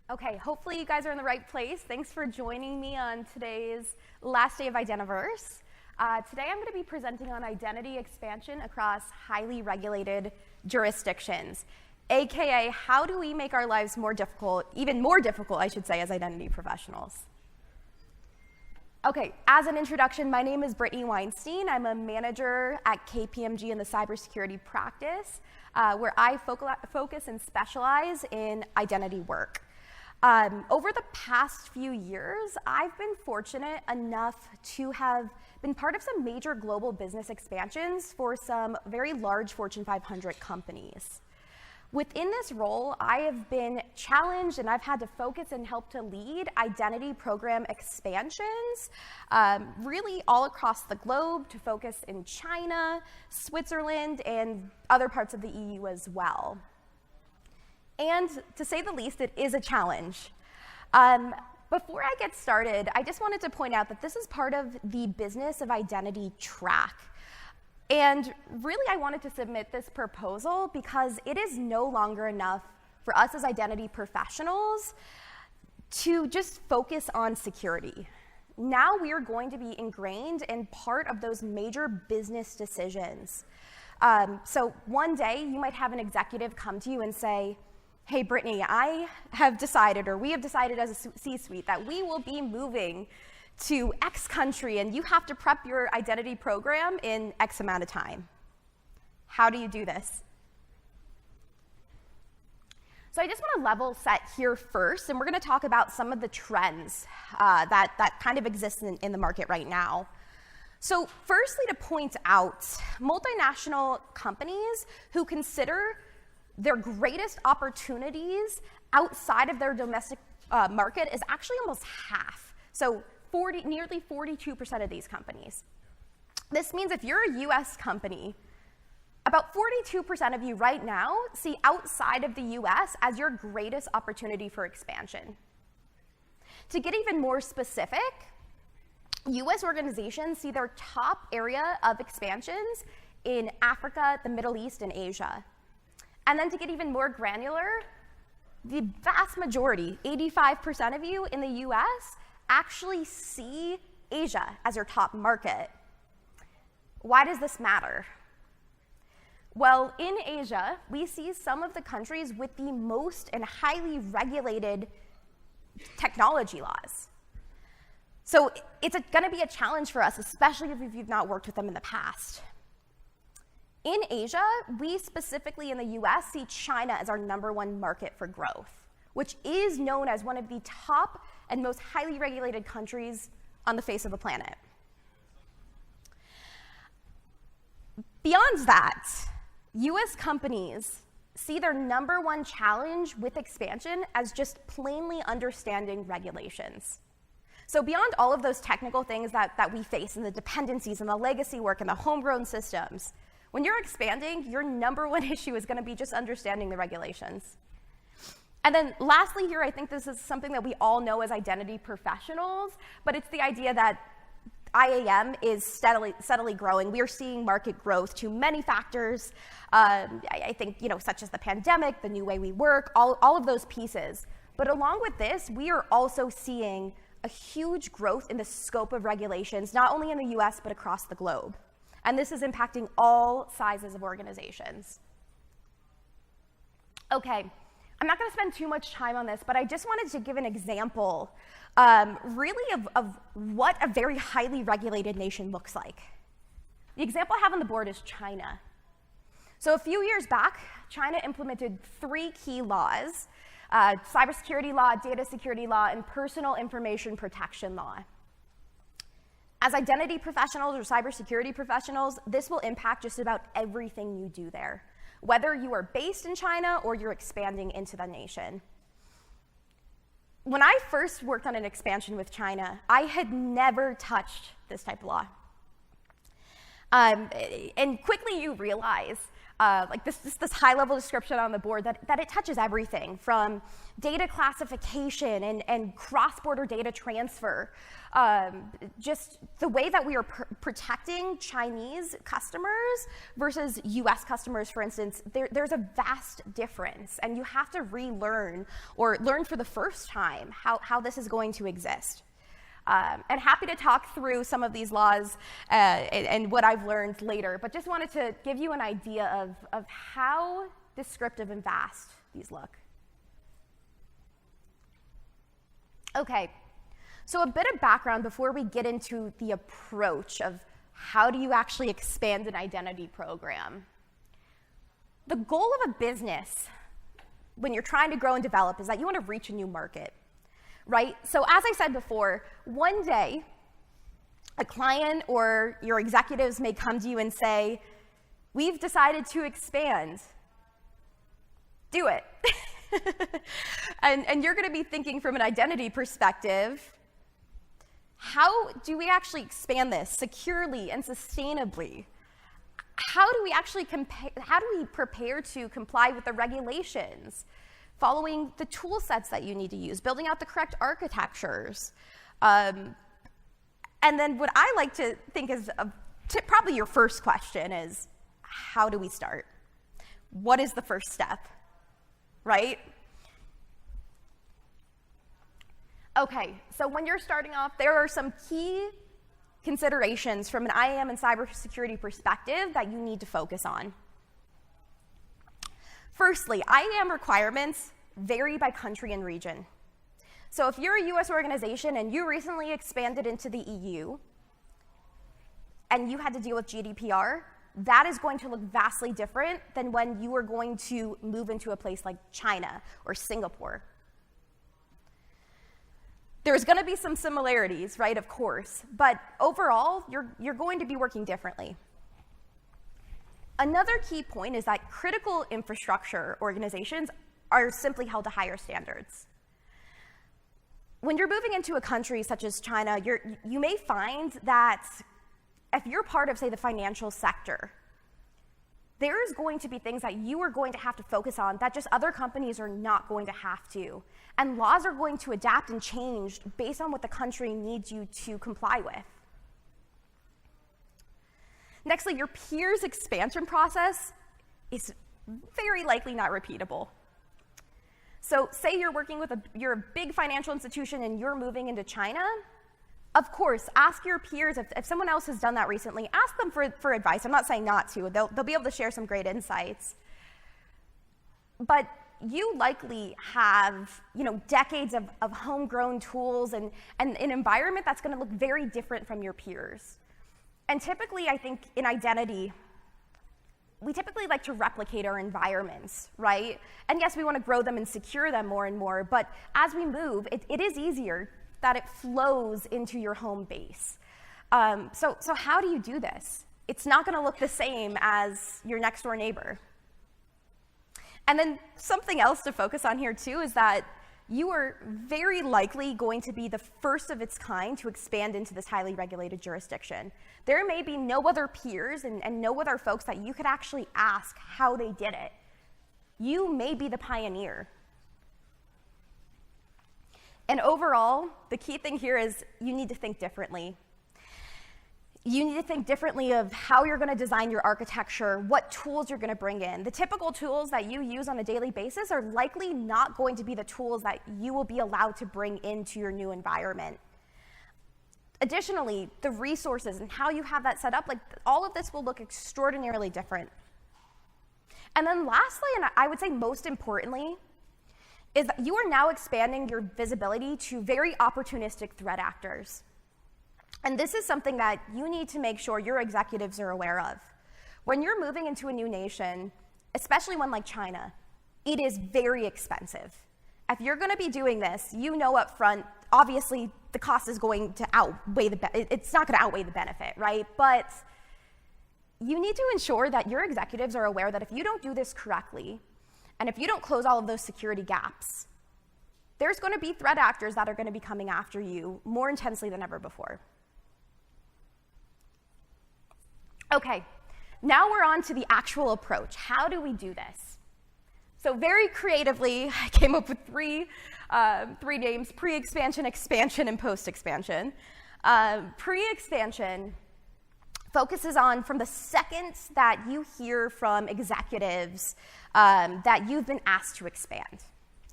Okay, hopefully you guys are in the right place. Thanks for joining me on today's last day of Identiverse. Today I'm going to be presenting on identity expansion across highly regulated jurisdictions, aka how do we make our lives more difficult, even more difficult, I should say, as identity professionals. Okay, as an introduction, my name is Brittany Weinstein. I'm a manager at KPMG in the cybersecurity practice, where I focus and specialize in identity work. Over the past few years, I've been fortunate enough to have been part of some major global business expansions for some very large Fortune 500 companies. Within this role, I have been challenged and I've had to focus and help to lead identity program expansions, really all across the globe, to focus in China, Switzerland, and other parts of the EU as well. And to say the least, it is a challenge. Before I get started, I just wanted to point out that this is part of the business of identity track. And really, I wanted to submit this proposal because it is no longer enough for us as identity professionals to just focus on security. Now we are going to be ingrained in part of those major business decisions. So one day, you might have an executive come to you and say, "Hey, Brittany, I have decided, or we have decided as a C-suite, that we will be moving to X country, and you have to prep your identity program in X amount of time." How do you do this? So I just want to level set here first, and we're going to talk about some of the trends that kind of exist in the market right now. So firstly, to point out, multinational companies who consider their greatest opportunities outside of their domestic market is actually almost half. So nearly 42% of these companies. This means if you're a US company, about 42% of you right now see outside of the US as your greatest opportunity for expansion. To get even more specific, US organizations see their top area of expansions in Africa, the Middle East, and Asia. And then to get even more granular, the vast majority, 85% of you in the US, actually see Asia as your top market. Why does this matter? Well, in Asia, we see some of the countries with the most and highly regulated technology laws. So it's going to be a challenge for us, especially if you've not worked with them in the past. In Asia, we specifically in the US see China as our #1 market for growth, which is known as one of the top and most highly regulated countries on the face of the planet. Beyond that, US companies see their #1 challenge with expansion as just plainly understanding regulations. So beyond all of those technical things that we face and the dependencies and the legacy work and the homegrown systems, when you're expanding, your #1 issue is going to be just understanding the regulations. And then lastly here, I think this is something that we all know as identity professionals, but it's the idea that IAM is steadily growing. We are seeing market growth to many factors, I think, such as the pandemic, the new way we work, all of those pieces. But along with this, we are also seeing a huge growth in the scope of regulations, not only in the US, but across the globe. And this is impacting all sizes of organizations. Okay, I'm not going to spend too much time on this, but I just wanted to give an example, really of what a very highly regulated nation looks like. The example I have on the board is China. So a few years back, China implemented 3 key laws: cybersecurity law, data security law, and personal information protection law. As identity professionals or cybersecurity professionals, this will impact just about everything you do there, whether you are based in China or you're expanding into the nation. When I first worked on an expansion with China, I had never touched this type of law. And quickly you realize like this high-level description on the board that it touches everything from data classification and cross-border data transfer. Just the way that we are protecting Chinese customers versus US customers, for instance, there's a vast difference, and you have to relearn or learn for the first time how this is going to exist. And happy to talk through some of these laws and what I've learned later, but just wanted to give you an idea of how descriptive and vast these look. Okay, so a bit of background before we get into the approach of how do you actually expand an identity program. The goal of a business when you're trying to grow and develop is that you want to reach a new market. Right? So as I said before, one day, a client or your executives may come to you and say, we've decided to expand. Do it. and you're going to be thinking from an identity perspective, how do we actually expand this securely and sustainably? How do we prepare to comply with the regulations? Following the tool sets that you need to use, building out the correct architectures. And then what I like to think is probably your first question is, how do we start? What is the first step, right? Okay, so when you're starting off, there are some key considerations from an IAM and cybersecurity perspective that you need to focus on. Firstly, IAM requirements vary by country and region. So if you're a US organization and you recently expanded into the EU and you had to deal with GDPR, that is going to look vastly different than when you are going to move into a place like China or Singapore. There's going to be some similarities, right, of course, but overall, you're going to be working differently. Another key point is that critical infrastructure organizations are simply held to higher standards. When you're moving into a country such as China, you may find that if you're part of, say, the financial sector, there's going to be things that you are going to have to focus on that just other companies are not going to have to. And laws are going to adapt and change based on what the country needs you to comply with. Nextly, your peers' expansion process is very likely not repeatable. So say you're working with you're a big financial institution and you're moving into China. Of course, ask your peers, if someone else has done that recently, ask them for advice. I'm not saying not to. They'll be able to share some great insights. But you likely have decades of homegrown tools and an environment that's going to look very different from your peers. And typically, I think in identity, we typically like to replicate our environments, right? And yes, we want to grow them and secure them more and more, but as we move, it is easier that it flows into your home base. So how do you do this? It's not going to look the same as your next door neighbor. And then something else to focus on here too is that you are very likely going to be the first of its kind to expand into this highly regulated jurisdiction. There may be no other peers and no other folks that you could actually ask how they did it. You may be the pioneer. And overall, the key thing here is you need to think differently. You need to think differently of how you're going to design your architecture, what tools you're going to bring in. The typical tools that you use on a daily basis are likely not going to be the tools that you will be allowed to bring into your new environment. Additionally, the resources and how you have that set up, all of this will look extraordinarily different. And then lastly, and I would say most importantly, is that you are now expanding your visibility to very opportunistic threat actors. And this is something that you need to make sure your executives are aware of. When you're moving into a new nation, especially one like China, it is very expensive. If you're going to be doing this, you know up front, obviously the cost is going to outweigh it's not going to outweigh the benefit, right? But you need to ensure that your executives are aware that if you don't do this correctly, and if you don't close all of those security gaps, there's going to be threat actors that are going to be coming after you more intensely than ever before. Okay, now we're on to the actual approach. How do we do this? So very creatively, I came up with three names: pre-expansion, expansion, and post-expansion. Pre-expansion focuses on from the second that you hear from executives that you've been asked to expand.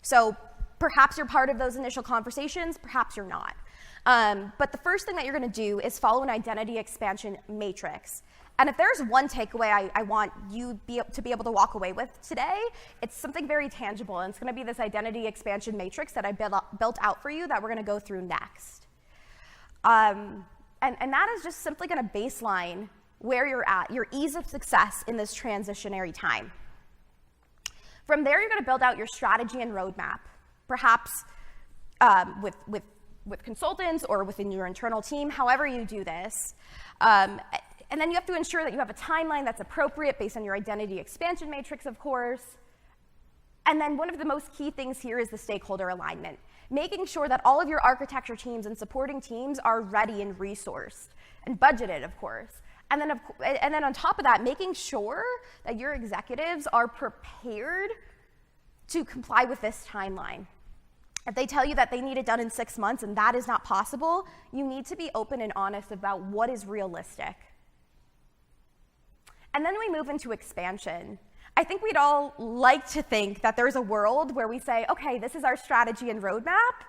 So perhaps you're part of those initial conversations, perhaps you're not. But the first thing that you're going to do is follow an identity expansion matrix. And if there's one takeaway I want you to be able to walk away with today, it's something very tangible, and it's going to be this identity expansion matrix that I built out for you that we're going to go through next. And that is just simply going to baseline where you're at, your ease of success in this transitionary time. From there, you're going to build out your strategy and roadmap, perhaps with consultants or within your internal team, however you do this. And then you have to ensure that you have a timeline that's appropriate based on your identity expansion matrix, of course. And then one of the most key things here is the stakeholder alignment, making sure that all of your architecture teams and supporting teams are ready and resourced and budgeted, of course. And then on top of that, making sure that your executives are prepared to comply with this timeline. If they tell you that they need it done in 6 months and that is not possible, you need to be open and honest about what is realistic. And then we move into expansion. I think we'd all like to think that there's a world where we say, okay, this is our strategy and roadmap,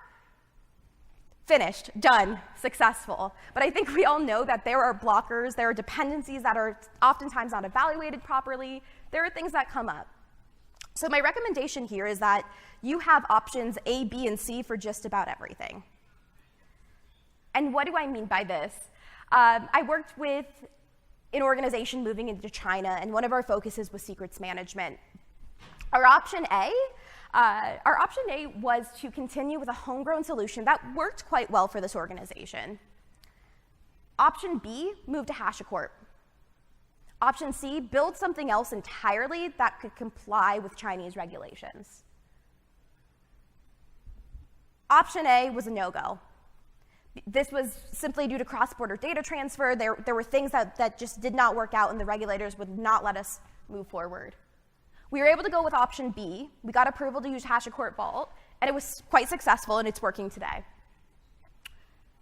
finished, done, successful. But I think we all know that there are blockers, there are dependencies that are oftentimes not evaluated properly, there are things that come up. So my recommendation here is that you have options A, B, and C for just about everything. And what do I mean by this? I worked with an organization moving into China, and one of our focuses was secrets management. Our option A was to continue with a homegrown solution that worked quite well for this organization. Option B, move to HashiCorp. Option C, build something else entirely that could comply with Chinese regulations. Option A was a no-go. This was simply due to cross-border data transfer. There were things that just did not work out, and the regulators would not let us move forward. We were able to go with option B. We got approval to use HashiCorp Vault, and it was quite successful, and it's working today.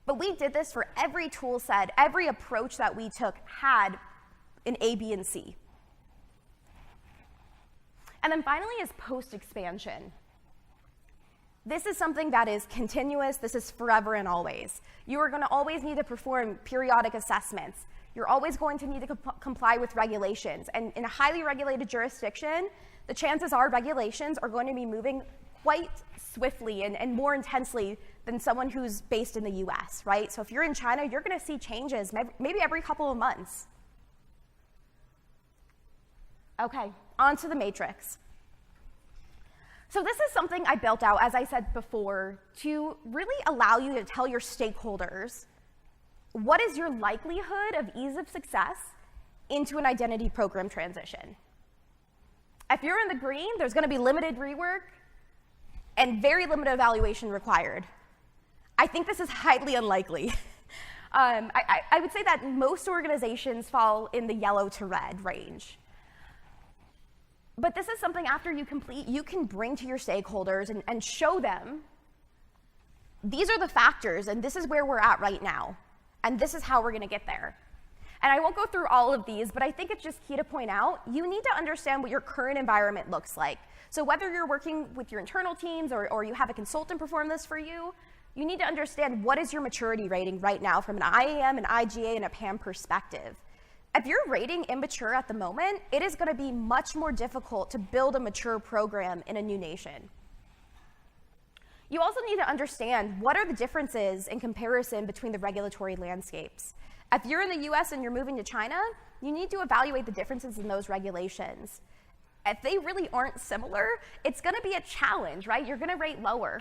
But we did this for every tool set, every approach that we took had an A, B, and C. And then finally is post-expansion. This is something that is continuous. This is forever and always. You are going to always need to perform periodic assessments. You're always going to need to comply with regulations. And in a highly regulated jurisdiction, the chances are regulations are going to be moving quite swiftly and more intensely than someone who's based in the US, right? So if you're in China, you're going to see changes maybe every couple of months. Okay, on to the matrix. So this is something I built out, as I said before, to really allow you to tell your stakeholders what is your likelihood of ease of success into an identity program transition. If you're in the green, there's going to be limited rework and very limited evaluation required. I think this is highly unlikely. I would say that most organizations fall in the yellow to red range. But this is something after you complete, you can bring to your stakeholders and show them, these are the factors, and this is where we're at right now, and this is how we're going to get there. And I won't go through all of these, but I think it's just key to point out, you need to understand what your current environment looks like. So whether you're working with your internal teams or you have a consultant perform this for you, you need to understand what is your maturity rating right now from an IAM, an IGA, and a PAM perspective. If you're rating immature at the moment, it is going to be much more difficult to build a mature program in a new nation. You also need to understand what are the differences in comparison between the regulatory landscapes. If you're in the US and you're moving to China, you need to evaluate the differences in those regulations. If they really aren't similar, it's going to be a challenge, right? You're going to rate lower.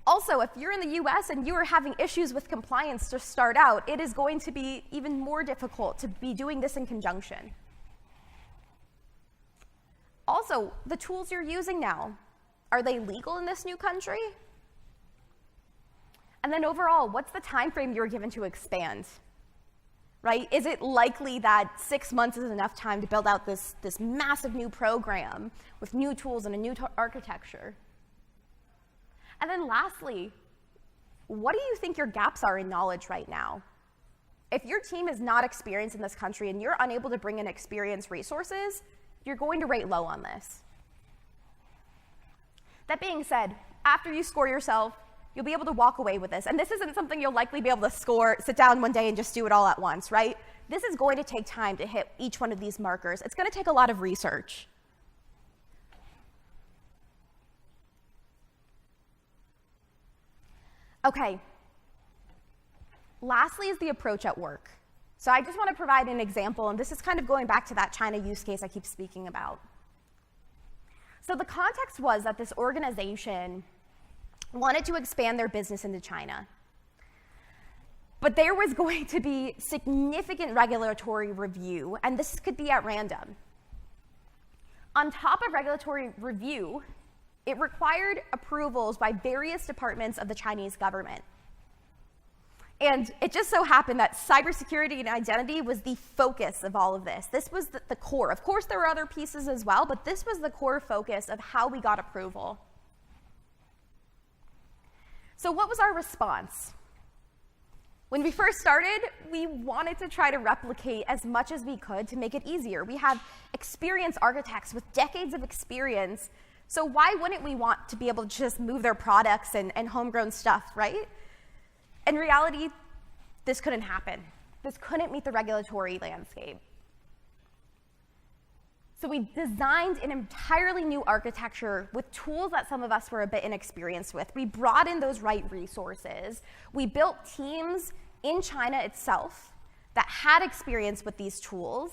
Also, if you're in the US and you are having issues with compliance to start out, it is going to be even more difficult to be doing this in conjunction. Also, the tools you're using now, are they legal in this new country? And then overall, what's the time frame you're given to expand? right? Is it likely that 6 months is enough time to build out this massive new program with new tools and a new architecture? And then lastly, what do you think your gaps are in knowledge right now? If your team is not experienced in this country and you're unable to bring in experienced resources, you're going to rate low on this. That being said, after you score yourself, you'll be able to walk away with this. And this isn't something you'll likely be able to score, sit down one day and just do it all at once, right? This is going to take time to hit each one of these markers. It's going to take a lot of research. Okay. Lastly is the approach at work. So I just want to provide an example, and this is kind of going back to that China use case I keep speaking about. So the context was that this organization wanted to expand their business into China. But there was going to be significant regulatory review, and this could be at random. On top of regulatory review, it required approvals by various departments of the Chinese government. And it just so happened that cybersecurity and identity was the focus of all of this. This was the core. Of course, there were other pieces as well, but this was the core focus of how we got approval. So what was our response? When we first started, we wanted to try to replicate as much as we could to make it easier. We have experienced architects with decades of experience, so why wouldn't we want to be able to just move their products and homegrown stuff, right? In reality, this couldn't happen. This couldn't meet the regulatory landscape. So we designed an entirely new architecture with tools that some of us were a bit inexperienced with. We brought in those right resources. We built teams in China itself that had experience with these tools.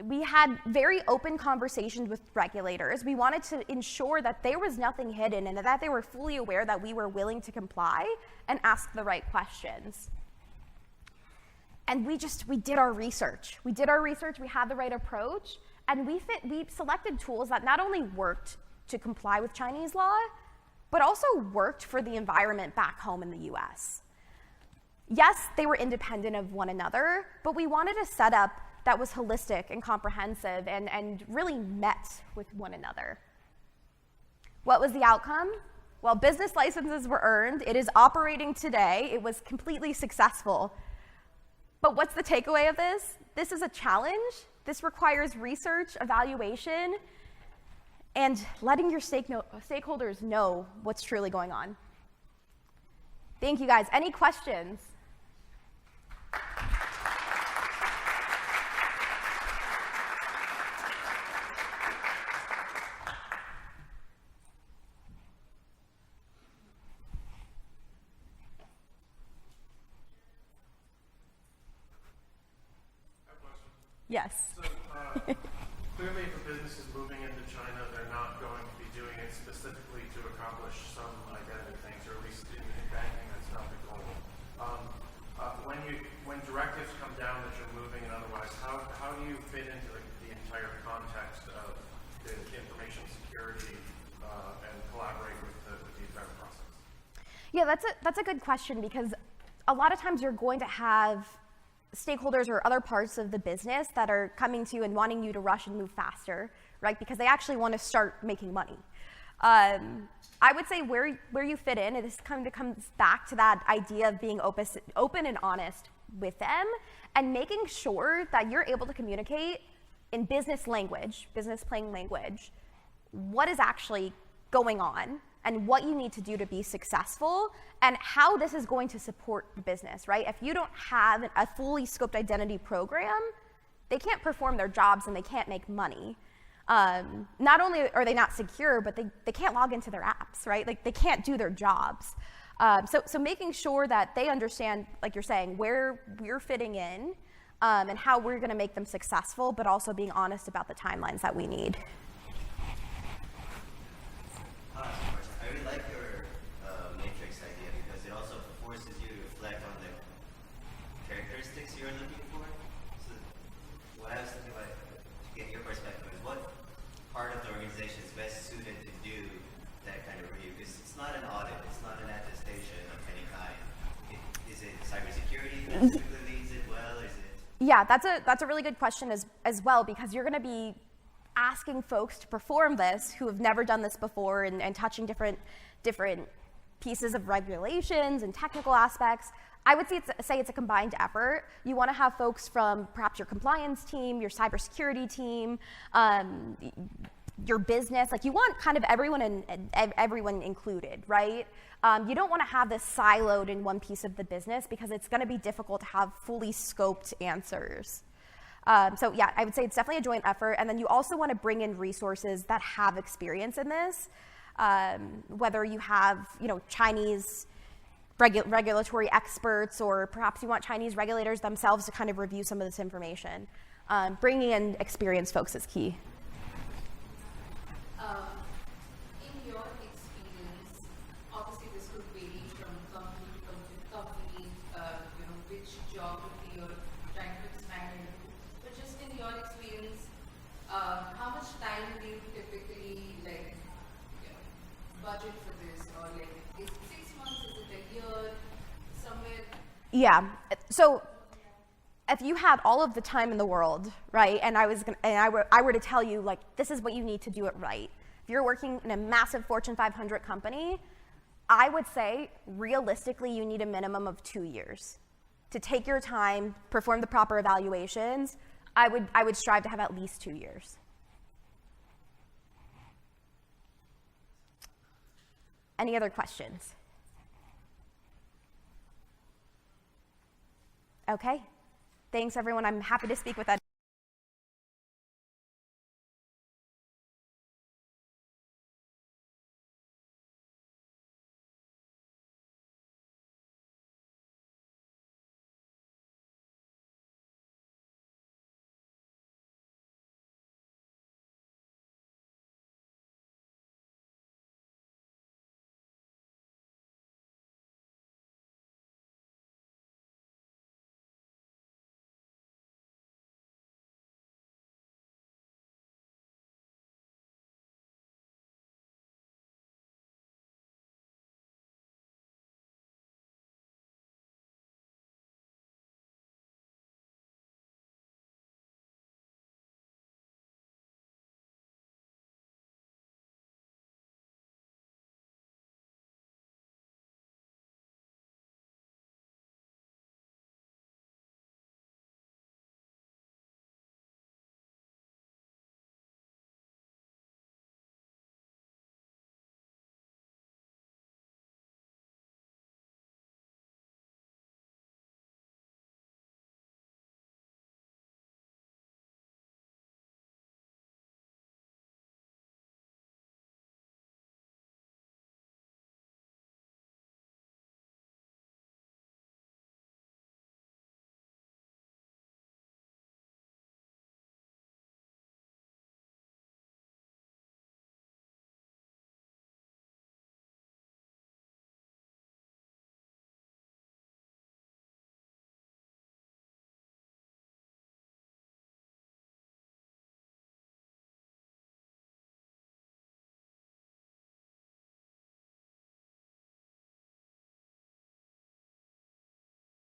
We had very open conversations with regulators. We wanted to ensure that there was nothing hidden and that they were fully aware that we were willing to comply and ask the right questions. And we did our research. We had the right approach, and we selected tools that not only worked to comply with Chinese law, but also worked for the environment back home in the US. Yes, they were independent of one another, but we wanted a setup that was holistic and comprehensive and really met with one another. What was the outcome? Well, business licenses were earned. It is operating today. It was completely successful. But what's the takeaway of this? This is a challenge. This requires research, evaluation, and letting your stakeholders know what's truly going on. Thank you, guys. Any questions? Yes. So clearly if a business is moving into China, they're not going to be doing it specifically to accomplish some identity things, or at least in banking, that's not the goal. When directives come down that you're moving and otherwise, how do you fit into the entire context of the information security and collaborate with the entire process? Yeah, that's a good question, because a lot of times you're going to have stakeholders or other parts of the business that are coming to you and wanting you to rush and move faster, right? Because they actually want to start making money. I would say where you fit in, this kind of comes back to that idea of being open and honest with them and making sure that you're able to communicate in business language, business plain language, what is actually going on and what you need to do to be successful and how this is going to support the business, right? If you don't have a fully scoped identity program, they can't perform their jobs and they can't make money. Not only are they not secure, but they can't log into their apps, right? Like they can't do their jobs. So making sure that they understand, like you're saying, where we're fitting in and how we're gonna make them successful, but also being honest about the timelines that we need. I really like your matrix idea because it also forces you to reflect on the characteristics you're looking for. So what I was thinking about, to get your perspective, is what part of the organization is best suited to do that kind of review? Because it's not an audit, it's not an attestation of any kind. Is it cybersecurity that typically leads it well? Yeah, that's a really good question as well, because you're going to be asking folks to perform this who have never done this before, and touching different pieces of regulations and technical aspects. I would say it's a combined effort. You want to have folks from perhaps your compliance team, your cybersecurity team, your business. Like, you want kind of everyone included, right? You don't want to have this siloed in one piece of the business, because it's going to be difficult to have fully scoped answers. So yeah, I would say it's definitely a joint effort. And then you also want to bring in resources that have experience in this, whether you have, Chinese regulatory experts, or perhaps you want Chinese regulators themselves to kind of review some of this information. Bringing in experienced folks is key. In your experience, obviously this could vary from company to company, which geography you're trying to expand into. But just in your experience, how much time do you typically budget for this, or is it 6 months? Is it a year? Somewhere? Yeah. So if you had all of the time in the world, right, and I were to tell you, like, this is what you need to do it right. If you're working in a massive Fortune 500 company, I would say realistically you need a minimum of 2 years to take your time, perform the proper evaluations. I would strive to have at least 2 years. Any other questions? Okay. Thanks, everyone. I'm happy to speak with anyone.